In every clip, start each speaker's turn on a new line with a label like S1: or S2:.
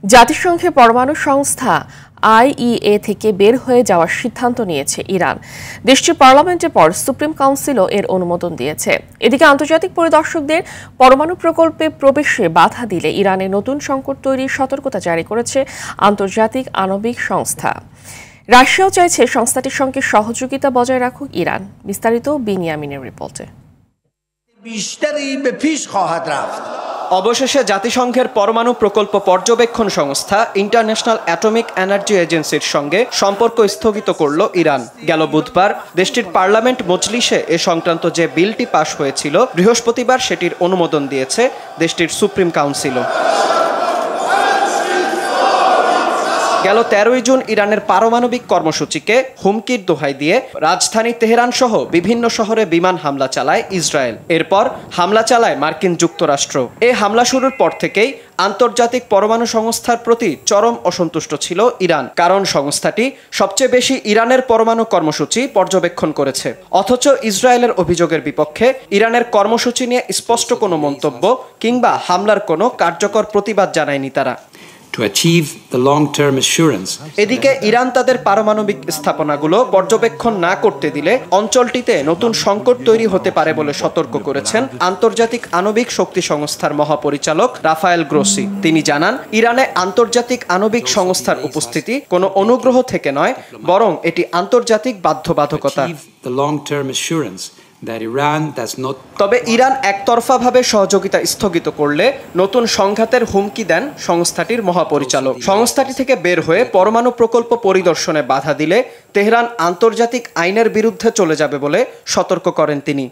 S1: জাতিসংঘের পরমাণু সংস্থা IAEA থেকে বের হয়ে যাওয়ার সিদ্ধান্ত নিয়েছে ইরান। দেশটির পার্লামেন্টের পর সুপ্রিম কাউন্সিলও এর অনুমোদন দিয়েছে। এদিকে আন্তর্জাতিক পরিদর্শকদের পরমাণু প্রকল্পে প্রবেশে বাধা দিলে ইরানে নতুন সংকট তৈরির সতর্কতা জারি করেছে আন্তর্জাতিক আণবিক সংস্থা। রাশিয়াও চাইছে সংস্থাটির সঙ্গে সহযোগিতা বজায় রাখুক ইরান। বিস্তারিত বিনিয়ামিনের রিপোর্টে।
S2: অবশেষে জাতিসংঘের পরমাণু প্রকল্প পর্যবেক্ষণ সংস্থা ইন্টারন্যাশনাল অ্যাটমিক এনার্জি এজেন্সির সঙ্গে সম্পর্ক স্থগিত করল ইরান। গেল বুধবার দেশটির পার্লামেন্ট মজলিসে এ সংক্রান্ত যে বিলটি পাশ হয়েছিল, বৃহস্পতিবার সেটির অনুমোদন দিয়েছে দেশটির সুপ্রিম কাউন্সিলও। গেল 13 জুন ইরানের পারমাণবিক কর্মসূচিকে হুমকির দোহাই দিয়ে রাজধানী তেহরান সহ বিভিন্ন শহরে বিমান হামলা চালায় ইসরায়েল। এরপর হামলা চালায় মার্কিন যুক্তরাষ্ট্র। এই হামলা শুরুর পর থেকেই আন্তর্জাতিক পরমাণু সংস্থার প্রতি চরম অসন্তুষ্ট ছিল ইরান, কারণ সংস্থাটি সবচেয়ে বেশি ইরানের পরমাণু কর্মসূচি পর্যবেক্ষণ করেছে। অথচ ইসরায়েলের অভিযোগের বিপক্ষে ইরানের কর্মসূচি নিয়ে স্পষ্ট কোনো মন্তব্য কিংবা হামলার কোনো কার্যকর প্রতিবাদ জানায়নি তারা। এদিকে ইরান তাদের পারমাণবিক স্থাপনাগুলো পর্যবেক্ষণ না করতে দিলে অঞ্চলটিতে নতুন সংকট তৈরি হতে পারে বলে সতর্ক করেছেন আন্তর্জাতিক আণবিক শক্তি সংস্থার মহাপরিচালক রাফায়েল গ্রোসি। তিনি জানান, ইরানে আন্তর্জাতিক আণবিক সংস্থার উপস্থিতি কোনো অনুগ্রহ থেকে নয়, বরং এটি আন্তর্জাতিক বাধ্যবাধকতা। তবে ইরান একতরফাভাবে সহযোগিতা স্থগিত করলে নতুন সংঘাতের হুমকি দেন সংস্থাটির মহাপরিচালক। সংস্থাটি থেকে বের হয়ে পরমাণু প্রকল্প পরিদর্শনে বাধা দিলে তেহরান আন্তর্জাতিক আইনের বিরুদ্ধে চলে যাবে বলে সতর্ক করেন তিনি।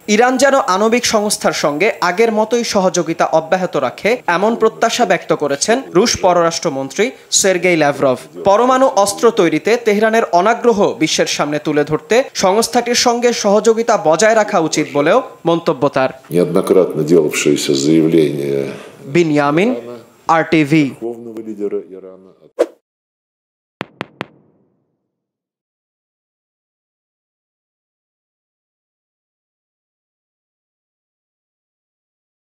S2: ইরান যেন আণবিক সংস্থার সঙ্গে আগের মতোই সহযোগিতা অব্যাহত রাখে, এমন প্রত্যাশা ব্যক্ত করেছেন রুশ পররাষ্ট্রমন্ত্রী সের্গেই ল্যাভরভ। পরমাণু অস্ত্র তৈরিতে তেহরানের অনাগ্রহ বিশ্বের সামনে তুলে ধরতে সংস্থাটির সঙ্গে সহযোগিতা বজায় রাখা উচিত বলেও মন্তব্য তার। বিনিয়ামিন, RTV।